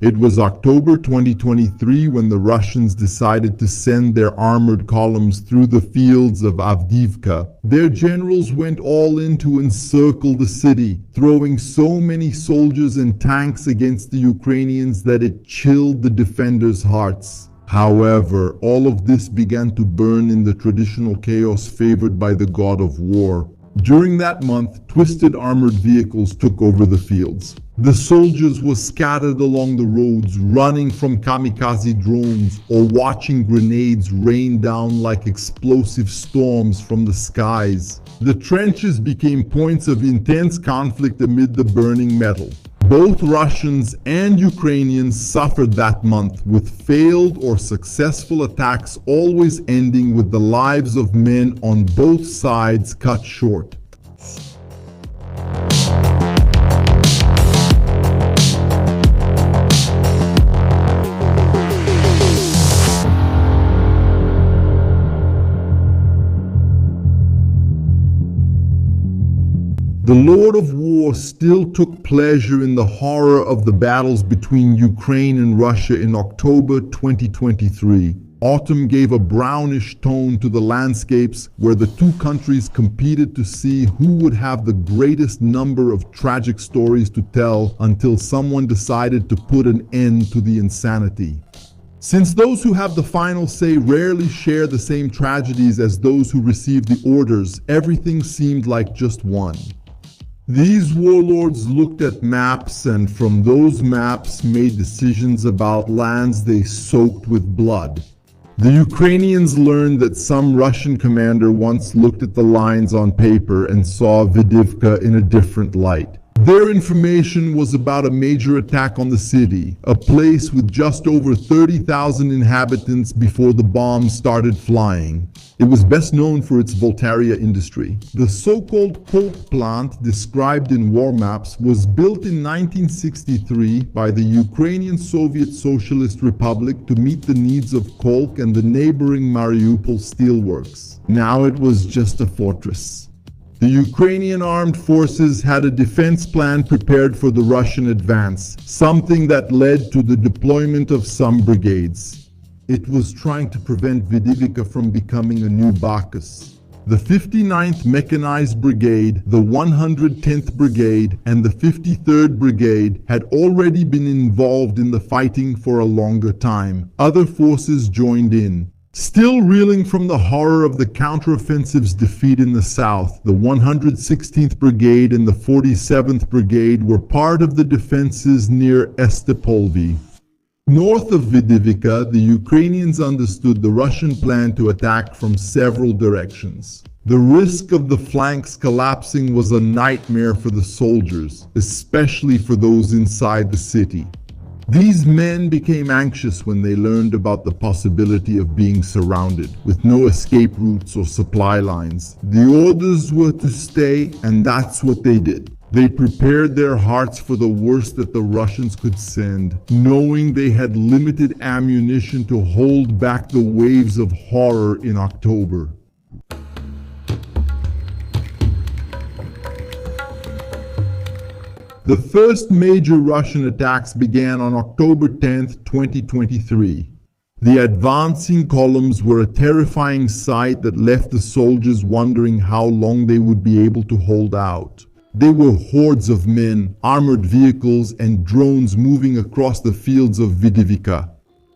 It was October 2023 when the Russians decided to send their armored columns through the fields of Avdiivka. Their generals went all in to encircle the city, throwing so many soldiers and tanks against the Ukrainians that it chilled the defenders' hearts. However, all of this began to burn in the traditional chaos favored by the god of war. During that month, twisted armored vehicles took over the fields. The soldiers were scattered along the roads, running from kamikaze drones or watching grenades rain down like explosive storms from the skies. The trenches became points of intense conflict amid the burning metal. Both Russians and Ukrainians suffered that month, with failed or successful attacks always ending with the lives of men on both sides cut short. The Lord of War still took pleasure in the horror of the battles between Ukraine and Russia in October 2023. Autumn gave a brownish tone to the landscapes where the two countries competed to see who would have the greatest number of tragic stories to tell until someone decided to put an end to the insanity. Since those who have the final say rarely share the same tragedies as those who receive the orders, everything seemed like just one. These warlords looked at maps and from those maps made decisions about lands they soaked with blood. The Ukrainians learned that some Russian commander once looked at the lines on paper and saw Avdiivka in a different light. Their information was about a major attack on the city, a place with just over 30,000 inhabitants before the bombs started flying. It was best known for its Voltaria industry. The so-called coke plant, described in war maps, was built in 1963 by the Ukrainian Soviet Socialist Republic to meet the needs of coke and the neighboring Mariupol steelworks. Now it was just a fortress. The Ukrainian armed forces had a defense plan prepared for the Russian advance, something that led to the deployment of some brigades. It was trying to prevent Avdiivka from becoming a new Bacchus. The 59th Mechanized Brigade, the 110th Brigade, and the 53rd Brigade had already been involved in the fighting for a longer time. Other forces joined in. Still reeling from the horror of the counteroffensive's defeat in the south, the 116th Brigade and the 47th Brigade were part of the defenses near Estepolvi. North of Avdiivka, the Ukrainians understood the Russian plan to attack from several directions. The risk of the flanks collapsing was a nightmare for the soldiers, especially for those inside the city. These men became anxious when they learned about the possibility of being surrounded, with no escape routes or supply lines. The orders were to stay, and that's what they did. They prepared their hearts for the worst that the Russians could send, knowing they had limited ammunition to hold back the waves of horror in October. The first major Russian attacks began on October 10, 2023. The advancing columns were a terrifying sight that left the soldiers wondering how long they would be able to hold out. They were hordes of men, armored vehicles, and drones moving across the fields of Avdiivka.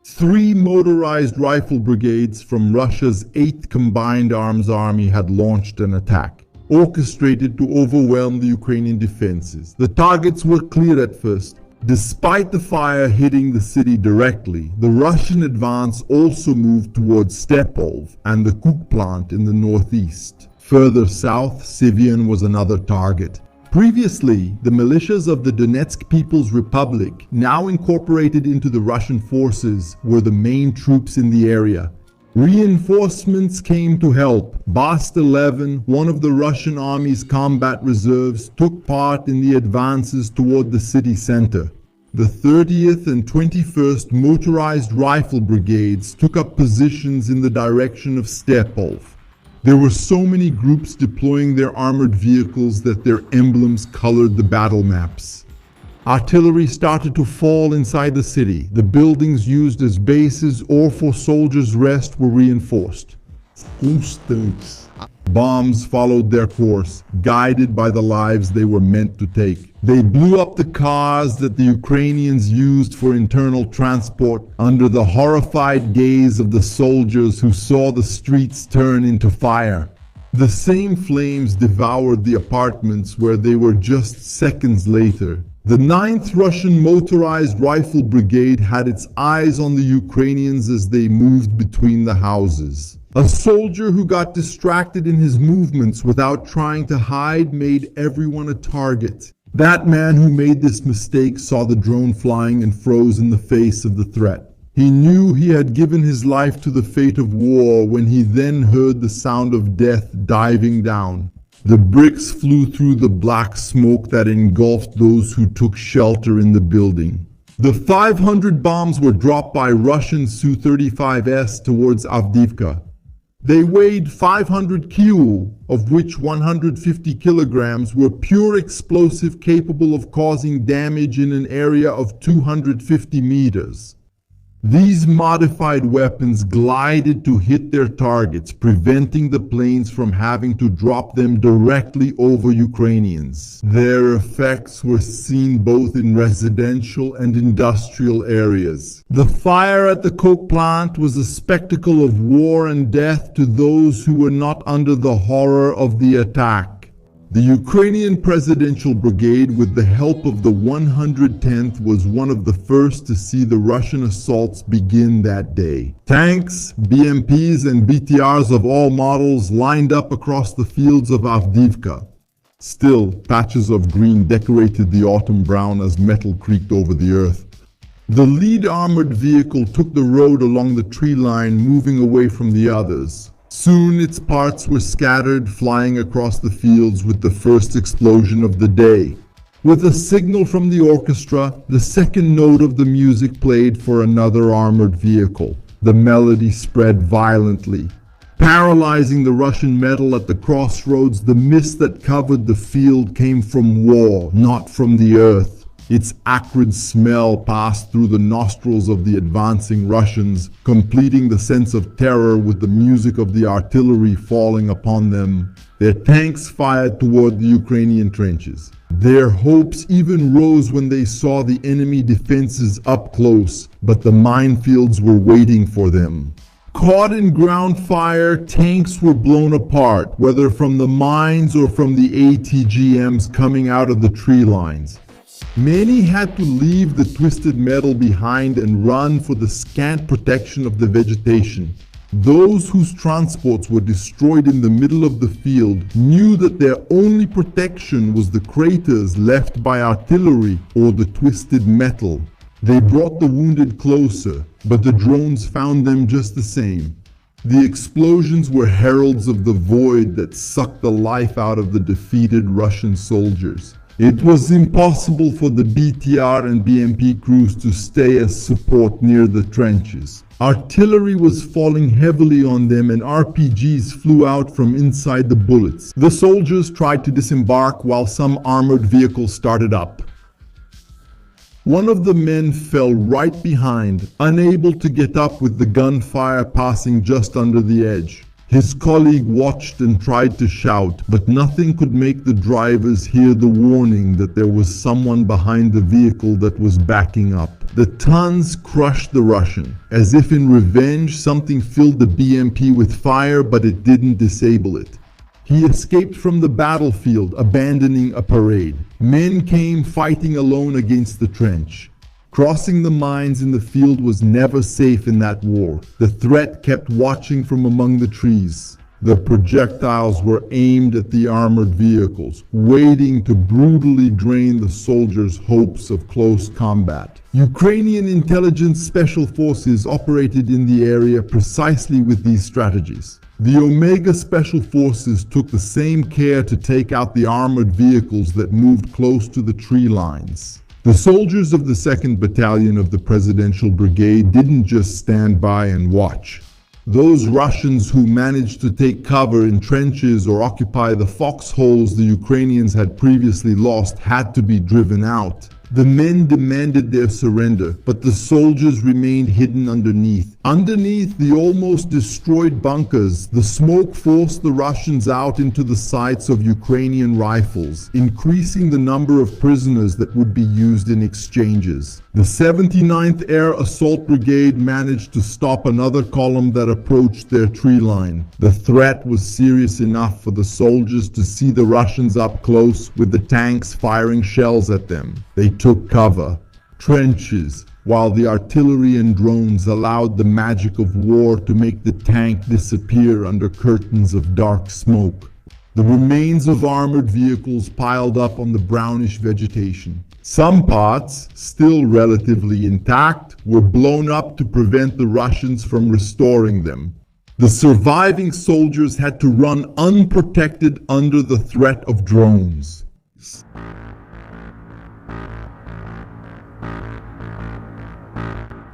3 motorized rifle brigades from Russia's 8th Combined Arms Army had launched an attack, orchestrated to overwhelm the Ukrainian defenses. The targets were clear at first. Despite the fire hitting the city directly, the Russian advance also moved towards Stepolv and the coke plant in the northeast. Further south, Sivian was another target. Previously, the militias of the Donetsk People's Republic, now incorporated into the Russian forces, were the main troops in the area. Reinforcements came to help. Bast 11, one of the Russian army's combat reserves, took part in the advances toward the city center. The 30th and 21st Motorized Rifle Brigades took up positions in the direction of Stepolv. There were so many groups deploying their armored vehicles that their emblems colored the battle maps. Artillery started to fall inside the city. The buildings used as bases or for soldiers' rest were reinforced. Bombs followed their course, guided by the lives they were meant to take. They blew up the cars that the Ukrainians used for internal transport under the horrified gaze of the soldiers who saw the streets turn into fire. The same flames devoured the apartments where they were just seconds later. The 9th Russian Motorized Rifle Brigade had its eyes on the Ukrainians as they moved between the houses. A soldier who got distracted in his movements without trying to hide made everyone a target. That man who made this mistake saw the drone flying and froze in the face of the threat. He knew he had given his life to the fate of war when he then heard the sound of death diving down. The bricks flew through the black smoke that engulfed those who took shelter in the building. The 500 bombs were dropped by Russian Su-35s towards Avdiivka. They weighed 500 kilo, of which 150 kilograms were pure explosive capable of causing damage in an area of 250 meters. These modified weapons glided to hit their targets, preventing the planes from having to drop them directly over Ukrainians. Their effects were seen both in residential and industrial areas. The fire at the coke plant was a spectacle of war and death to those who were not under the horror of the attack. The Ukrainian Presidential Brigade, with the help of the 110th, was one of the first to see the Russian assaults begin that day. Tanks, BMPs, and BTRs of all models lined up across the fields of Avdiivka. Still, patches of green decorated the autumn brown as metal creaked over the earth. The lead armored vehicle took the road along the tree line, moving away from the others. Soon its parts were scattered, flying across the fields with the first explosion of the day. With a signal from the orchestra, the second note of the music played for another armored vehicle. The melody spread violently, paralyzing the Russian metal at the crossroads. The mist that covered the field came from war, not from the earth. Its acrid smell passed through the nostrils of the advancing Russians, completing the sense of terror with the music of the artillery falling upon them. Their tanks fired toward the Ukrainian trenches. Their hopes even rose when they saw the enemy defenses up close, but the minefields were waiting for them. Caught in ground fire, tanks were blown apart, whether from the mines or from the ATGMs coming out of the tree lines. Many had to leave the twisted metal behind and run for the scant protection of the vegetation. Those whose transports were destroyed in the middle of the field knew that their only protection was the craters left by artillery or the twisted metal. They brought the wounded closer, but the drones found them just the same. The explosions were heralds of the void that sucked the life out of the defeated Russian soldiers. It was impossible for the BTR and BMP crews to stay as support near the trenches. Artillery was falling heavily on them and RPGs flew out from inside the bullets. The soldiers tried to disembark while some armored vehicles started up. One of the men fell right behind, unable to get up with the gunfire passing just under the edge. His colleague watched and tried to shout, but nothing could make the drivers hear the warning that there was someone behind the vehicle that was backing up. The tons crushed the Russian. As if in revenge, something filled the BMP with fire, but it didn't disable it. He escaped from the battlefield, abandoning a parade. Men came fighting alone against the trench. Crossing the mines in the field was never safe in that war. The threat kept watching from among the trees. The projectiles were aimed at the armored vehicles, waiting to brutally drain the soldiers' hopes of close combat. Ukrainian intelligence special forces operated in the area precisely with these strategies. The Omega Special Forces took the same care to take out the armored vehicles that moved close to the tree lines. The soldiers of the 2nd Battalion of the Presidential Brigade didn't just stand by and watch. Those Russians who managed to take cover in trenches or occupy the foxholes the Ukrainians had previously lost had to be driven out. The men demanded their surrender, but the soldiers remained hidden underneath. Underneath the almost destroyed bunkers, the smoke forced the Russians out into the sights of Ukrainian rifles, increasing the number of prisoners that would be used in exchanges. The 79th Air Assault Brigade managed to stop another column that approached their tree line. The threat was serious enough for the soldiers to see the Russians up close with the tanks firing shells at them. They took cover, trenches, while the artillery and drones allowed the magic of war to make the tank disappear under curtains of dark smoke. The remains of armored vehicles piled up on the brownish vegetation. Some parts, still relatively intact, were blown up to prevent the Russians from restoring them. The surviving soldiers had to run unprotected under the threat of drones.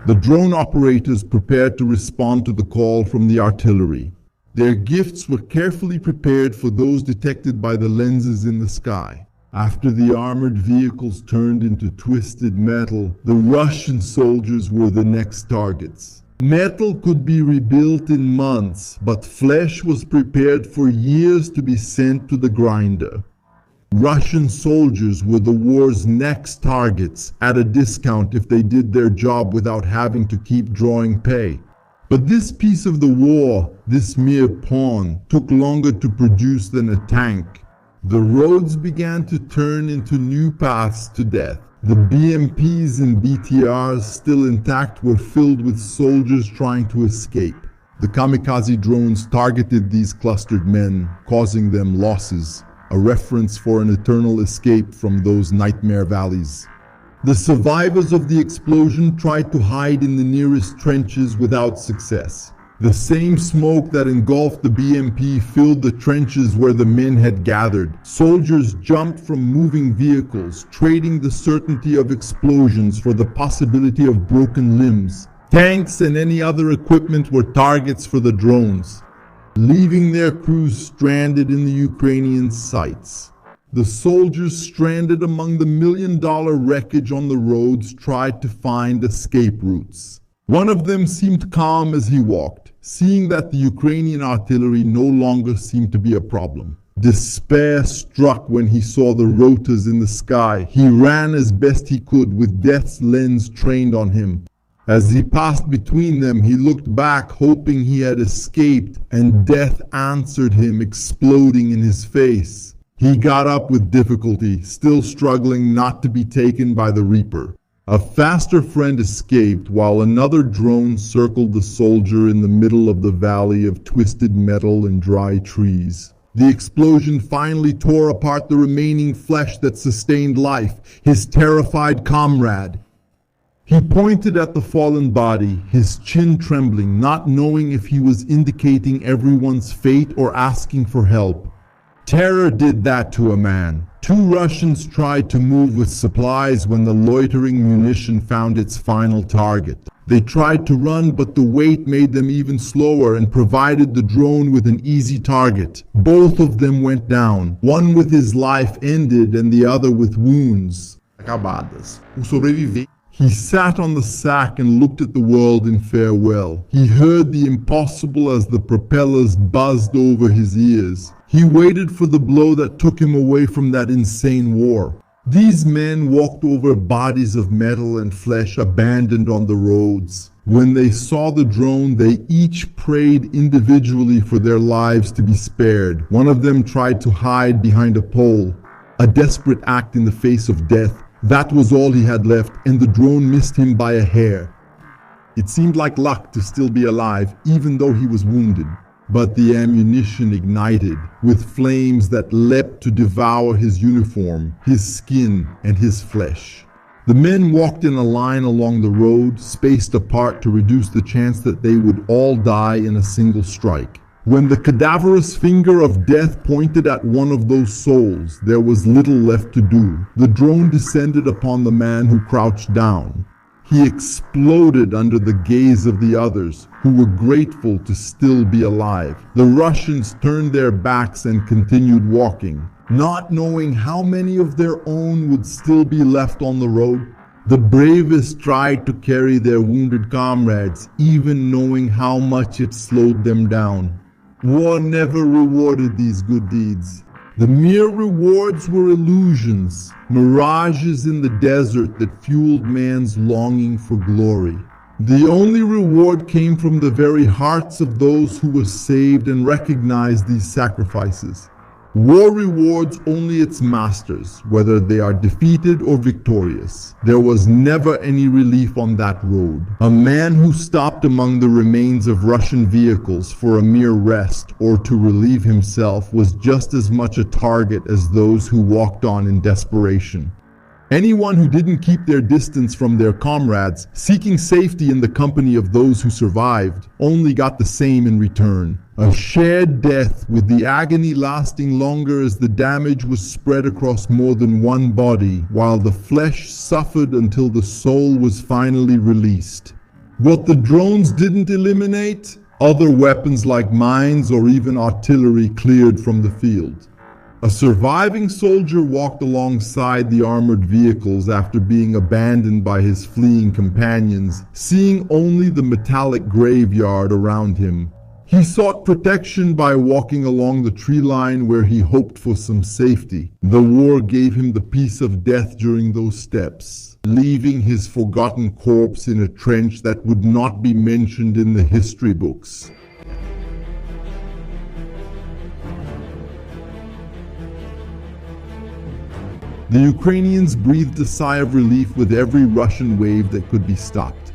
The drone operators prepared to respond to the call from the artillery. Their gifts were carefully prepared for those detected by the lenses in the sky. After the armored vehicles turned into twisted metal, the Russian soldiers were the next targets. Metal could be rebuilt in months, but flesh was prepared for years to be sent to the grinder. Russian soldiers were the war's next targets, at a discount if they did their job without having to keep drawing pay. But this piece of the war, this mere pawn, took longer to produce than a tank. The roads began to turn into new paths to death. The BMPs and BTRs, still intact, were filled with soldiers trying to escape. The kamikaze drones targeted these clustered men, causing them losses, a reference for an eternal escape from those nightmare valleys. The survivors of the explosion tried to hide in the nearest trenches without success. The same smoke that engulfed the BMP filled the trenches where the men had gathered. Soldiers jumped from moving vehicles, trading the certainty of explosions for the possibility of broken limbs. Tanks and any other equipment were targets for the drones, leaving their crews stranded in the Ukrainian sights. The soldiers stranded among the million-dollar wreckage on the roads tried to find escape routes. One of them seemed calm as he walked, seeing that the Ukrainian artillery no longer seemed to be a problem. Despair struck when he saw the rotors in the sky. He ran as best he could with death's lens trained on him. As he passed between them, he looked back, hoping he had escaped, and death answered him, exploding in his face. He got up with difficulty, still struggling not to be taken by the Reaper. A faster friend escaped, while another drone circled the soldier in the middle of the valley of twisted metal and dry trees. The explosion finally tore apart the remaining flesh that sustained life, his terrified comrade. He pointed at the fallen body, his chin trembling, not knowing if he was indicating everyone's fate or asking for help. Terror did that to a man. Two Russians tried to move with supplies when the loitering munition found its final target. They tried to run, but the weight made them even slower and provided the drone with an easy target. Both of them went down, one with his life ended and the other with wounds acabadas. He sat on the sack and looked at the world in farewell. He heard the impossible as the propellers buzzed over his ears. He waited for the blow that took him away from that insane war. These men walked over bodies of metal and flesh abandoned on the roads. When they saw the drone, they each prayed individually for their lives to be spared. One of them tried to hide behind a pole, a desperate act in the face of death. That was all he had left, and the drone missed him by a hair. It seemed like luck to still be alive, even though he was wounded. But the ammunition ignited, with flames that leapt to devour his uniform, his skin, and his flesh. The men walked in a line along the road, spaced apart to reduce the chance that they would all die in a single strike. When the cadaverous finger of death pointed at one of those souls, there was little left to do. The drone descended upon the man who crouched down. He exploded under the gaze of the others, who were grateful to still be alive. The Russians turned their backs and continued walking, not knowing how many of their own would still be left on the road. The bravest tried to carry their wounded comrades, even knowing how much it slowed them down. War never rewarded these good deeds. The mere rewards were illusions, mirages in the desert that fueled man's longing for glory. The only reward came from the very hearts of those who were saved and recognized these sacrifices. War rewards only its masters, whether they are defeated or victorious. There was never any relief on that road. A man who stopped among the remains of Russian vehicles for a mere rest or to relieve himself was just as much a target as those who walked on in desperation. Anyone who didn't keep their distance from their comrades, seeking safety in the company of those who survived, only got the same in return. A shared death, with the agony lasting longer as the damage was spread across more than one body, while the flesh suffered until the soul was finally released. What the drones didn't eliminate, other weapons like mines or even artillery cleared from the field. A surviving soldier walked alongside the armored vehicles after being abandoned by his fleeing companions, seeing only the metallic graveyard around him. He sought protection by walking along the tree line where he hoped for some safety. The war gave him the peace of death during those steps, leaving his forgotten corpse in a trench that would not be mentioned in the history books. The Ukrainians breathed a sigh of relief with every Russian wave that could be stopped.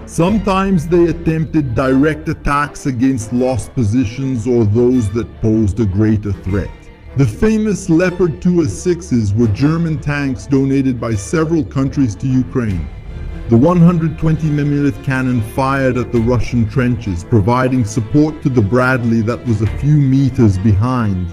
Sometimes they attempted direct attacks against lost positions or those that posed a greater threat. The famous Leopard 2A6s were German tanks donated by several countries to Ukraine. The 120 mm cannon fired at the Russian trenches, providing support to the Bradley that was a few meters behind.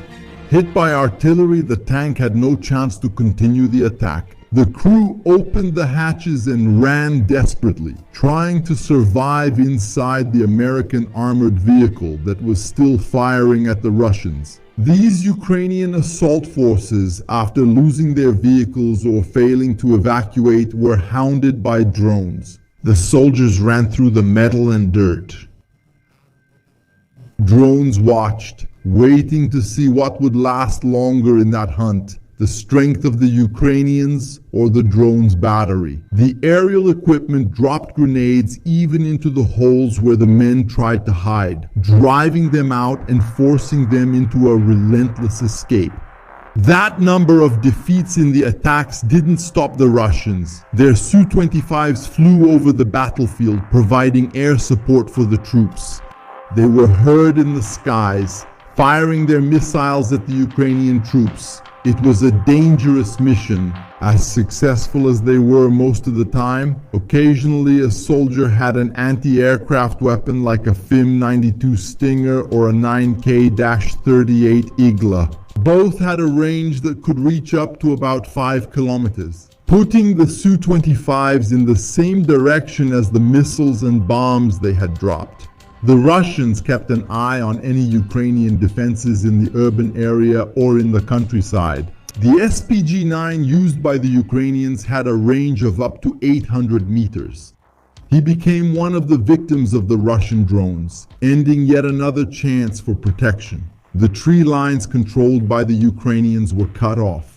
Hit by artillery, the tank had no chance to continue the attack. The crew opened the hatches and ran desperately, trying to survive inside the American armored vehicle that was still firing at the Russians. These Ukrainian assault forces, after losing their vehicles or failing to evacuate, were hounded by drones. The soldiers ran through the metal and dirt. Drones watched, waiting to see what would last longer in that hunt, the strength of the Ukrainians or the drone's battery. The aerial equipment dropped grenades even into the holes where the men tried to hide, driving them out and forcing them into a relentless escape. That number of defeats in the attacks didn't stop the Russians. Their Su-25s flew over the battlefield, providing air support for the troops. They were heard in the skies, firing their missiles at the Ukrainian troops. It was a dangerous mission. As successful as they were most of the time, occasionally a soldier had an anti-aircraft weapon like a FIM-92 Stinger or a 9K-38 Igla. Both had a range that could reach up to about 5 kilometers. Putting the Su-25s in the same direction as the missiles and bombs they had dropped. The Russians kept an eye on any Ukrainian defenses in the urban area or in the countryside. The SPG-9 used by the Ukrainians had a range of up to 800 meters. He became one of the victims of the Russian drones, ending yet another chance for protection. The tree lines controlled by the Ukrainians were cut off,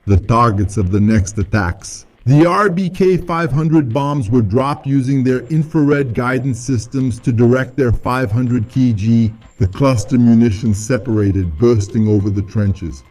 the targets of the next attacks. The RBK-500 bombs were dropped using their infrared guidance systems to direct their 500 kg. The cluster munitions separated, bursting over the trenches.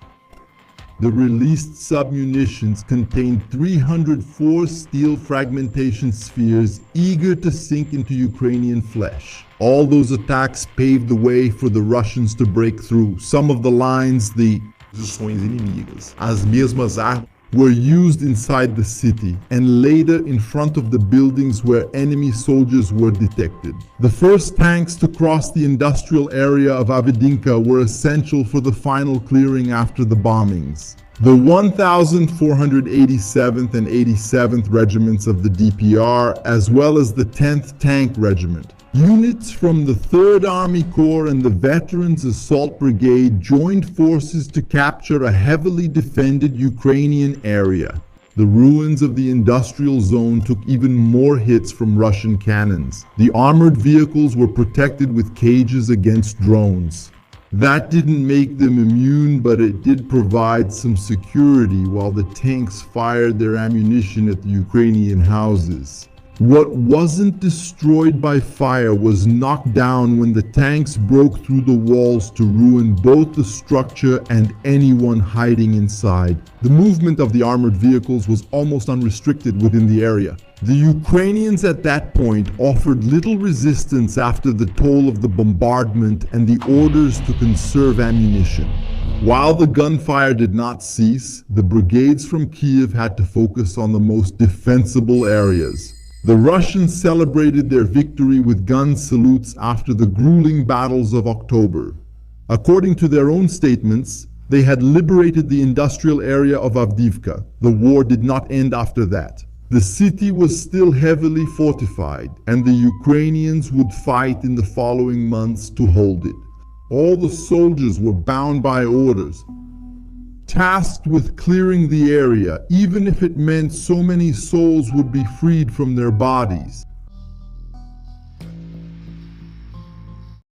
The released submunitions contained 304 steel fragmentation spheres eager to sink into Ukrainian flesh. All those attacks paved the way for the Russians to break through. Some of the lines, posições inimigas, as mesmas armas, were used inside the city and later in front of the buildings where enemy soldiers were detected. The first tanks to cross the industrial area of Avdiivka were essential for the final clearing after the bombings. The 1,487th and 87th Regiments of the DPR, as well as the 10th Tank Regiment. Units from the 3rd Army Corps and the Veterans Assault Brigade joined forces to capture a heavily defended Ukrainian area. The ruins of the industrial zone took even more hits from Russian cannons. The armored vehicles were protected with cages against drones. That didn't make them immune, but it did provide some security while the tanks fired their ammunition at the Ukrainian houses. What wasn't destroyed by fire was knocked down when the tanks broke through the walls to ruin both the structure and anyone hiding inside. The movement of the armored vehicles was almost unrestricted within the area. The Ukrainians at that point offered little resistance after the toll of the bombardment and the orders to conserve ammunition. While the gunfire did not cease, the brigades from Kiev had to focus on the most defensible areas. The Russians celebrated their victory with gun salutes after the grueling battles of October. According to their own statements, they had liberated the industrial area of Avdiivka. The war did not end after that. The city was still heavily fortified, and the Ukrainians would fight in the following months to hold it. All the soldiers were bound by orders, tasked with clearing the area, even if it meant so many souls would be freed from their bodies.